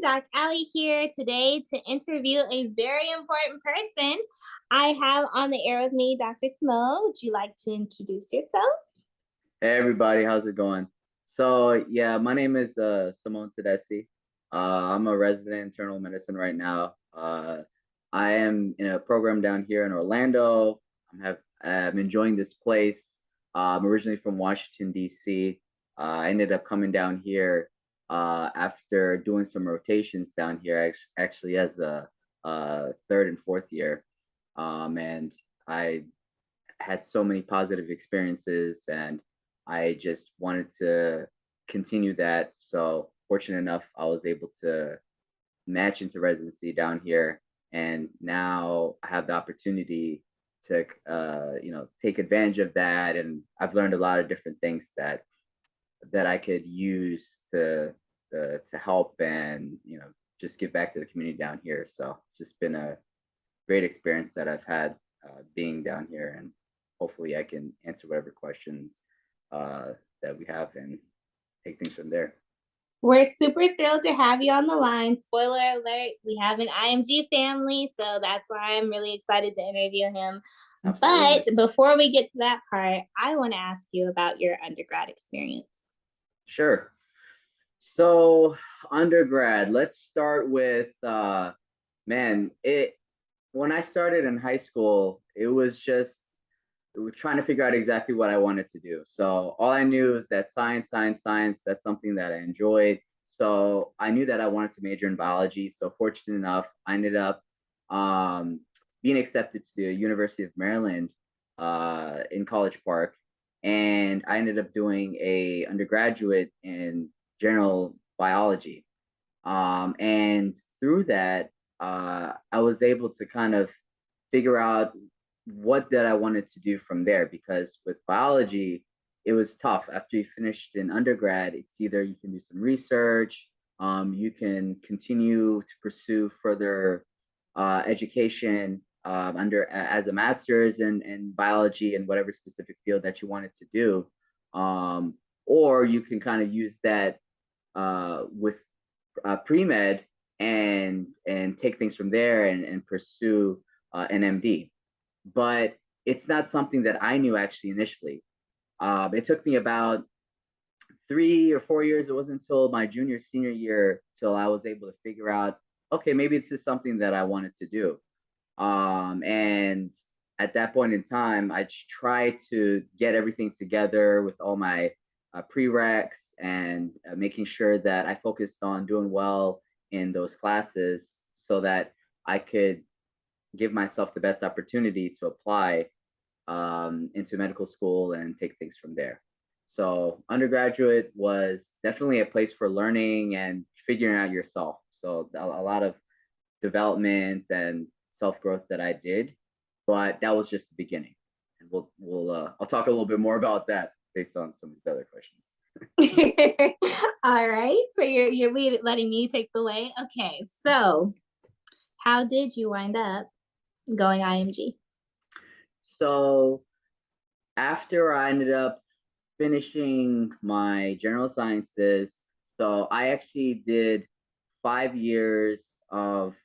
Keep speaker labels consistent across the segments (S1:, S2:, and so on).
S1: Doc Allie here today to interview a very important person. I have on the air with me Dr. Smo. Would you like to introduce yourself?
S2: Hey everybody, how's it going? So yeah, my name is Semeon Tadesse. I'm a resident in internal medicine right now. I am in a program down here in Orlando. I'm enjoying this place. I'm originally from Washington D.C. I ended up coming down here after doing some rotations down here, actually as a third and fourth year. And I had so many positive experiences and I just wanted to continue that. So fortunate enough, I was able to match into residency down here, and now I have the opportunity to, take advantage of that. And I've learned a lot of different things that I could use to help and just give back to the community down here. So it's just been a great experience that I've had being down here, and hopefully I can answer whatever questions that we have and take things from there.
S1: We're super thrilled to have you on the line. Spoiler alert, we have an IMG family, so that's why I'm really excited to interview him. But
S2: Absolutely.
S1: before we get to that part, I want to ask you about your undergrad experience.
S2: Sure. So undergrad, let's start with man, it when I started in high school, it was just trying to figure out exactly what I wanted to do. So all I knew is that science, that's something that I enjoyed. So I knew that I wanted to major in biology. So fortunate enough, I ended up um, being accepted to the University of Maryland in College Park. And I ended up doing a undergraduate in general biology. And through that, I was able to kind of figure out what that I wanted to do from there, because with biology, it was tough. After you finished in undergrad, it's either you can do some research, you can continue to pursue further education as a master's in biology in whatever specific field that you wanted to do, um, or you can kind of use that with pre-med and take things from there and pursue an MD. But it's not something that I knew actually initially. It took me about 3 or 4 years. It wasn't until my junior, senior year till I was able to figure out, okay, maybe this is something that I wanted to do. And at that point in time, I tried to get everything together with all my prereqs and making sure that I focused on doing well in those classes so that I could give myself the best opportunity to apply into medical school and take things from there. So undergraduate was definitely a place for learning and figuring out yourself. So a lot of development and self growth that I did, but that was just the beginning. And we'll I'll talk a little bit more about that based on some of these other questions.
S1: All right, so you're letting me take the way. Okay, so how did you wind up going IMG?
S2: So after I ended up finishing my general sciences, so I actually did 5 years of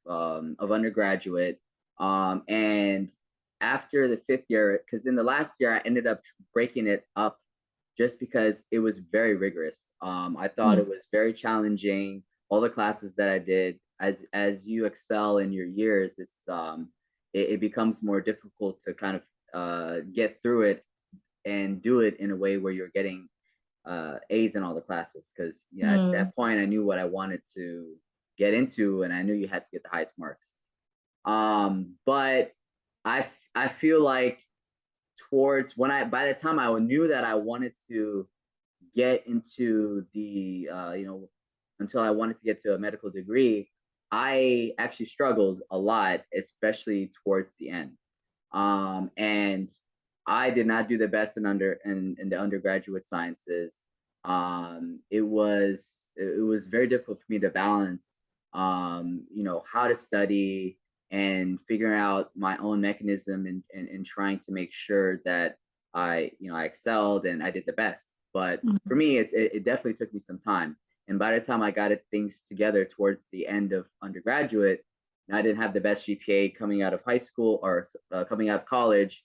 S2: undergraduate, and after the fifth year, because in the last year I ended up breaking it up just because it was very rigorous. I thought it was very challenging. All the classes that I did, as you excel in your years, it becomes more difficult to kind of get through it and do it in a way where you're getting A's in all the classes. Because at that point, I knew what I wanted to get into, and I knew you had to get the highest marks. But I feel like towards when I by the time I knew that I wanted to get into the until I wanted to get to a medical degree, I actually struggled a lot, especially towards the end. And I did not do the best in the undergraduate sciences. It was very difficult for me to balance, how to study and figuring out my own mechanism and trying to make sure that I excelled and I did the best. But for me, it definitely took me some time. And by the time I got things together towards the end of undergraduate, I didn't have the best GPA coming out of high school or coming out of college.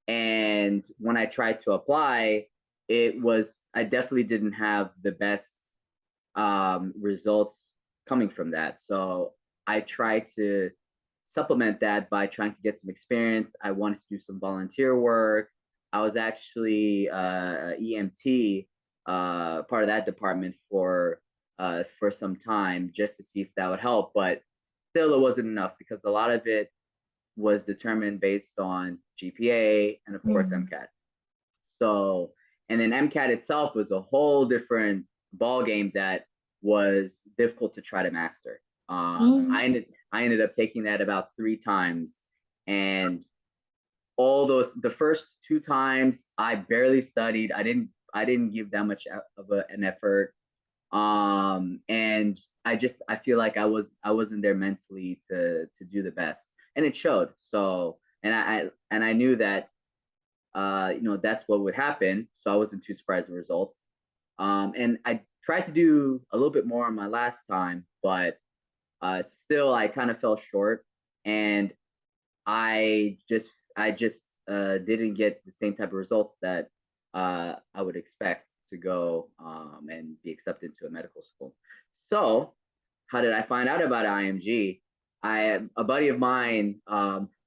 S2: And when I tried to apply, I definitely didn't have the best results coming from that. So I tried to supplement that by trying to get some experience. I wanted to do some volunteer work. I was actually EMT, part of that department for some time just to see if that would help. But still, it wasn't enough because a lot of it was determined based on GPA and of course
S1: Mm.
S2: MCAT. So, and then MCAT itself was a whole different ball game that was difficult to try to master.
S1: Mm.
S2: I ended up taking that about 3 times, and all those the first 2 times I barely studied. I didn't give that much of an effort. And I feel like I wasn't there mentally to do the best, and it showed. So, and I knew that that's what would happen. So I wasn't too surprised with the results. And I tried to do a little bit more on my last time, but still I kind of fell short, and I just didn't get the same type of results that I would expect to go and be accepted to a medical school. So how did I find out about IMG? A buddy of mine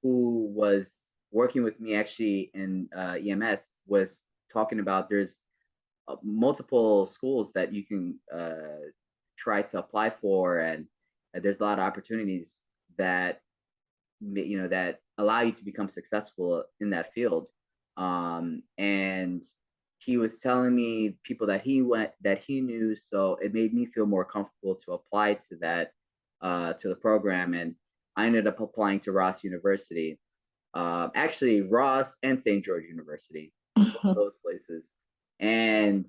S2: who was working with me actually in EMS was talking about there's multiple schools that you can try to apply for, and there's a lot of opportunities that that allow you to become successful in that field. And he was telling me people that he knew, so it made me feel more comfortable to apply to that to the program. And I ended up applying to Ross University, actually Ross and St. George University, both of those places. And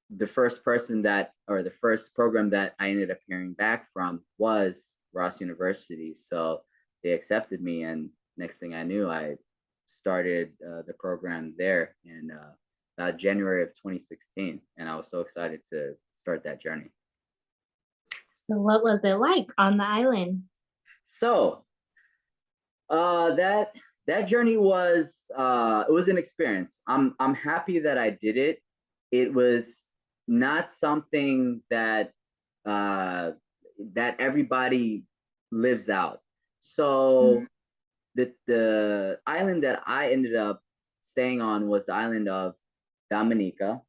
S2: the first program that I ended up hearing back from was Ross University. So they accepted me, and next thing I knew, I started the program there in about January of 2016, and I was so excited to start that journey.
S1: So what was it like on the island?
S2: So that journey was it was an experience. I'm happy that I did it. It was not something uh, that everybody lives out. So
S1: Mm.
S2: the island that I ended up staying on was the island of Dominica.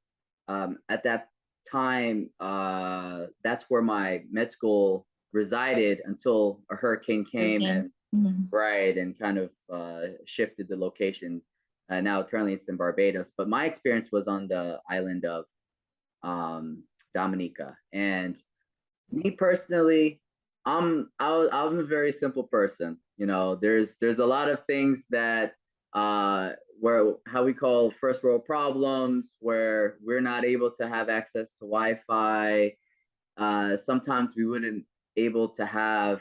S2: At that time, that's where my med school resided until a hurricane came
S1: Okay.
S2: and
S1: Mhm.
S2: right and kind of shifted the location. Now currently it's in Barbados, but my experience was on the island of um, Dominica. And me personally, I'm a very simple person. There's a lot of things that where how we call first world problems, where we're not able to have access to Wi-Fi. Sometimes we wouldn't able to have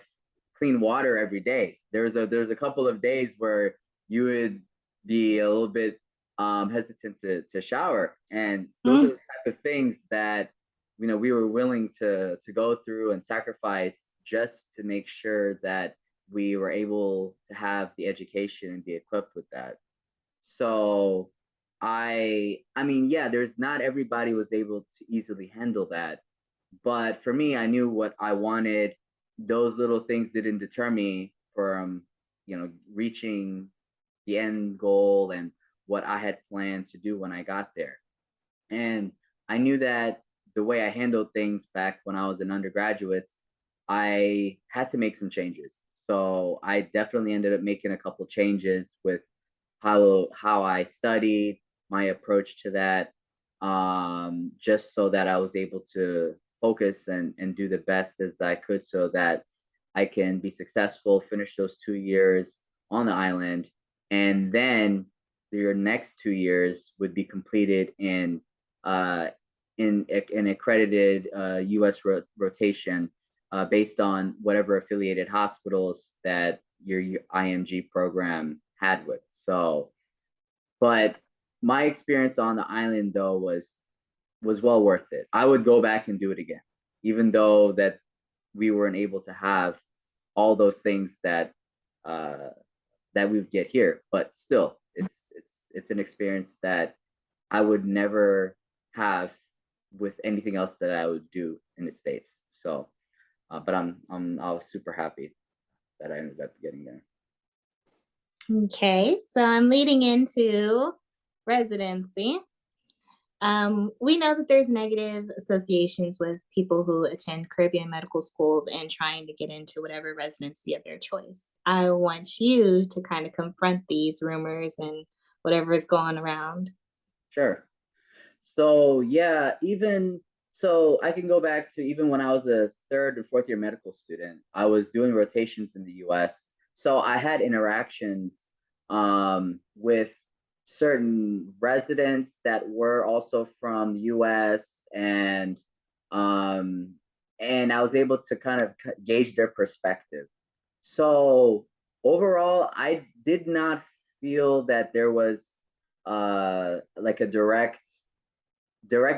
S2: clean water every day. There's a couple of days where you would be a little bit hesitant to shower, and those are
S1: Mm.
S2: the type of things that we were willing to go through and sacrifice just to make sure that we were able to have the education and be equipped with that. So I mean, yeah, there's not everybody was able to easily handle that, but for me, I knew what I wanted. Those little things didn't deter me from, reaching the end goal and what I had planned to do when I got there. And I knew that the way I handled things back when I was an undergraduate, I had to make some changes. So I definitely ended up making a couple changes with how I studied, my approach to that, just so that I was able to focus and do the best as I could, so that I can be successful, finish those 2 years on the island, and then your next 2 years would be completed uh, in an accredited U.S. rotation based on whatever affiliated hospitals that your IMG program had with. So, but my experience on the island though was well worth it. I would go back and do it again. even though that we weren't able to have all those things that uh, that we would get here. But still, it's an experience that I would never have with anything else that I would do in the States. So, but I was super happy that I ended up getting there.
S1: Okay, so I'm leading into residency. We know that there's negative associations with people who attend Caribbean medical schools and trying to get into whatever residency of their choice. I want you to kind of confront these rumors and whatever is going around.
S2: Sure. So yeah, even so I can go back to even when I was a third and fourth year medical student, I was doing rotations in the US. So I had interactions with certain residents that were also from the US, um, and I was able to kind of gauge their perspective. So overall, I did not feel that there was like a direct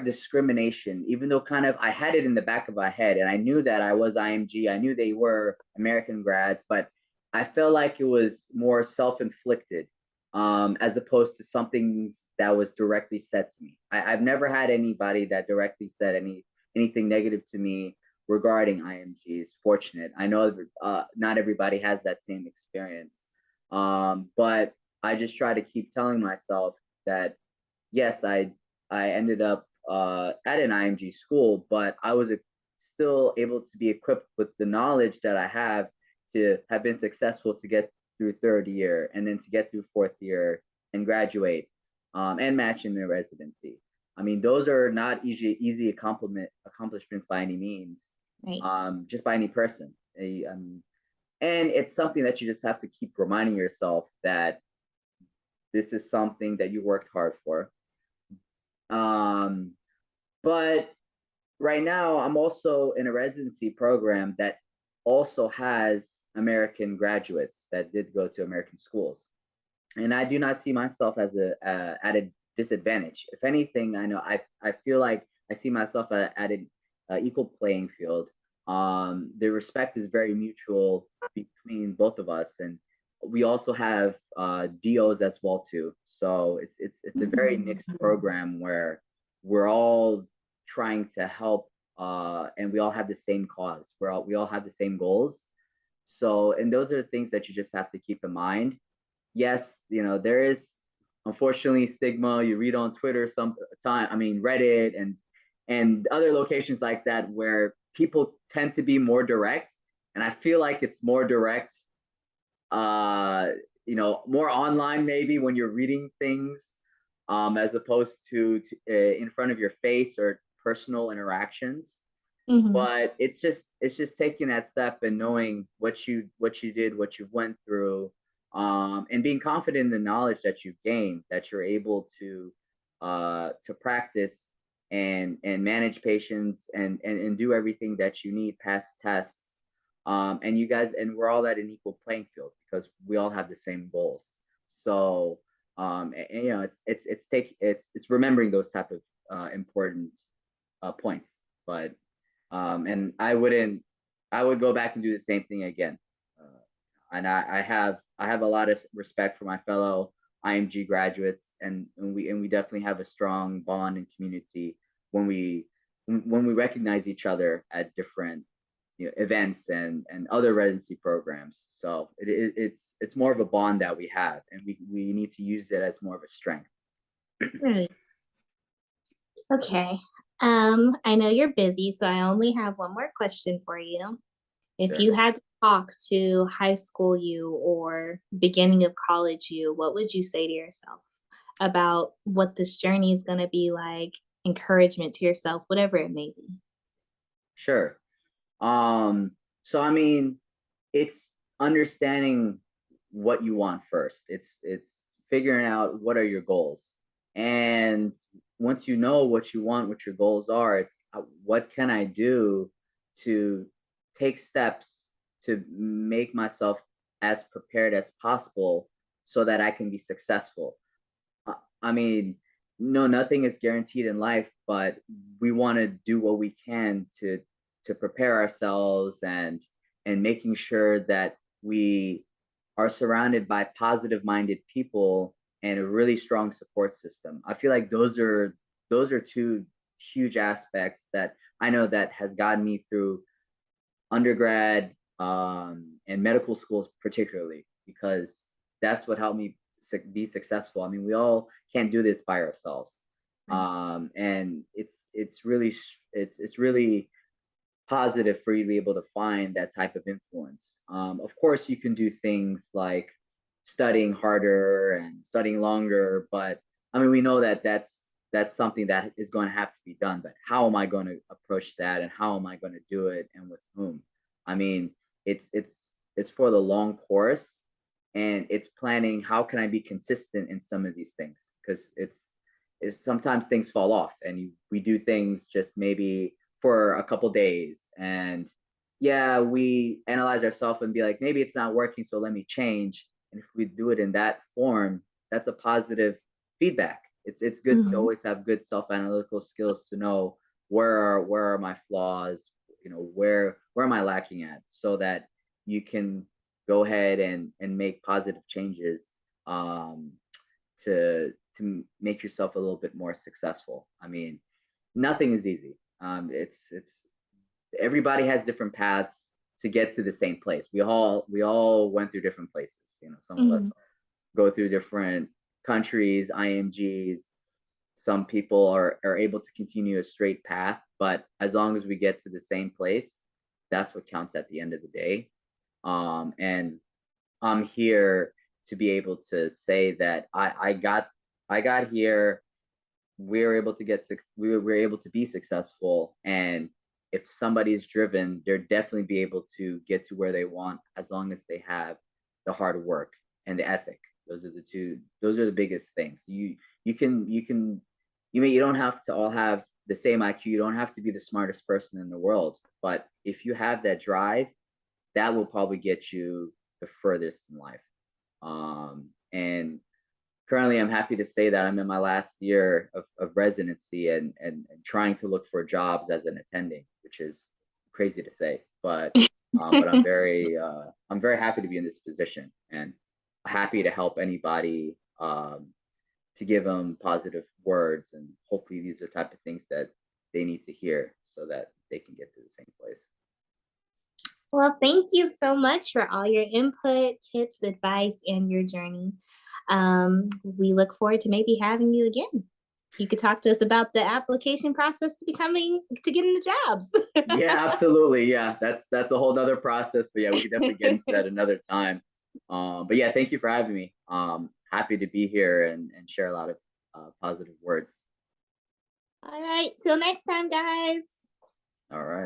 S2: discrimination, even though kind of I had it in the back of my head and I knew that I was IMG. I knew they were American grads, but I felt like it was more self-inflicted, as opposed to something that was directly said to me. I've never had anybody that directly said anything negative to me regarding IMGs. Fortunate. I know not everybody has that same experience, but I just try to keep telling myself that yes, I ended up at an IMG school, but I was still able to be equipped with the knowledge that I have to have been successful to get through third year and then to get through fourth year and graduate, and match in the residency. I mean, those are not easy accomplishments by any means,
S1: Right.
S2: just by any person. And it's something that you just have to keep reminding yourself that this is something that you worked hard for. Um, but right now, I'm also in a residency program that also has American graduates that did go to American schools, and I do not see myself as a at a disadvantage. If anything, I feel like I see myself at an equal playing field. The respect is very mutual between both of us, and we also have DOs as well too. So it's a very mixed program where we're all trying to help, and we all have the same cause. We all have the same goals. So, and those are the things that you just have to keep in mind. Yes, there is unfortunately stigma. You read on Twitter I mean Reddit and other locations like that where people tend to be more direct. And I feel like it's more direct, uh, more online maybe when you're reading things, as opposed to in front of your face or personal interactions.
S1: Mhm.
S2: But it's just taking that step and knowing what you did, what you've went through, and being confident in the knowledge that you've gained, that you're able to practice and manage patients and do everything that you need, pass tests, and we're all at an equal playing field because we all have the same goals. So, it's remembering those type of important points. But and I would go back and do the same thing again. And I have a lot of respect for my fellow IMG graduates, and we definitely have a strong bond and community when we recognize each other at different events and other residency programs. So it's more of a bond that we have, and we need to use it as more of a strength.
S1: Right. Okay. I know you're busy, so I only have one more question for you. If
S2: Sure.
S1: you had to talk to high school you or beginning of college you, what would you say to yourself about what this journey is going to be like, encouragement to yourself, whatever it may be?
S2: Sure. So I mean, it's understanding what you want first. It's figuring out what are your goals. And once you know what you want, what your goals are, it's what can I do to take steps to make myself as prepared as possible so that I can be successful. Uh, I mean, no, nothing is guaranteed in life, but we want to do what we can to prepare ourselves and making sure that we are surrounded by positive minded people and a really strong support system. I feel like those are two huge aspects that I know that has gotten me through undergrad and medical schools particularly, because that's what helped me be successful. I mean, we all can't do this by ourselves.
S1: Right.
S2: And it's really positive for you to be able to find that type of influence. Of course, you can do things like studying harder and studying longer, but I mean, we know that that's something that is going to have to be done. But how am I going to approach that, and how am I going to do it, and with whom? I mean, it's for the long course, and it's planning how can I be consistent in some of these things, because it's sometimes things fall off, and we do things just maybe for a couple days, and yeah, we analyze ourselves and be like, maybe it's not working, so let me change. And if we do it in that form, that's a positive feedback. It's good to
S1: Mhm.
S2: always have good self-analytical skills to know where are my flaws, where am I lacking at, so that you can go ahead and make positive changes, um, to make yourself a little bit more successful. I mean, nothing is easy. It's everybody has different paths to get to the same place. We all went through different places. Some of us
S1: Mhm.
S2: go through different countries, IMGs. Some people are able to continue a straight path, but as long as we get to the same place, that's what counts at the end of the day. And I'm here to be able to say that I got here. We were able to we were able to be successful, and if somebody is driven, they're definitely be able to get to where they want, as long as they have the hard work and the ethic. Those are the biggest things. You don't have to all have the same IQ. You don't have to be the smartest person in the world, but if you have that drive, that will probably get you the furthest in life. And currently, I'm happy to say that I'm in my last year of residency, and trying to look for jobs as an attending, which is crazy to say, but I'm very happy to be in this position, and happy to help anybody, to give them positive words, and hopefully these are type of things that they need to hear so that they can get to the same place.
S1: Well, thank you so much for all your input, tips, advice, and your journey. We look forward to maybe having you again. You could talk to us about the application process to get into jobs.
S2: Yeah, absolutely. Yeah, that's a whole nother process. But yeah, we could definitely get into that another time. But yeah, thank you for having me. Happy to be here and share a lot of positive words.
S1: All right, till next time, guys.
S2: All right.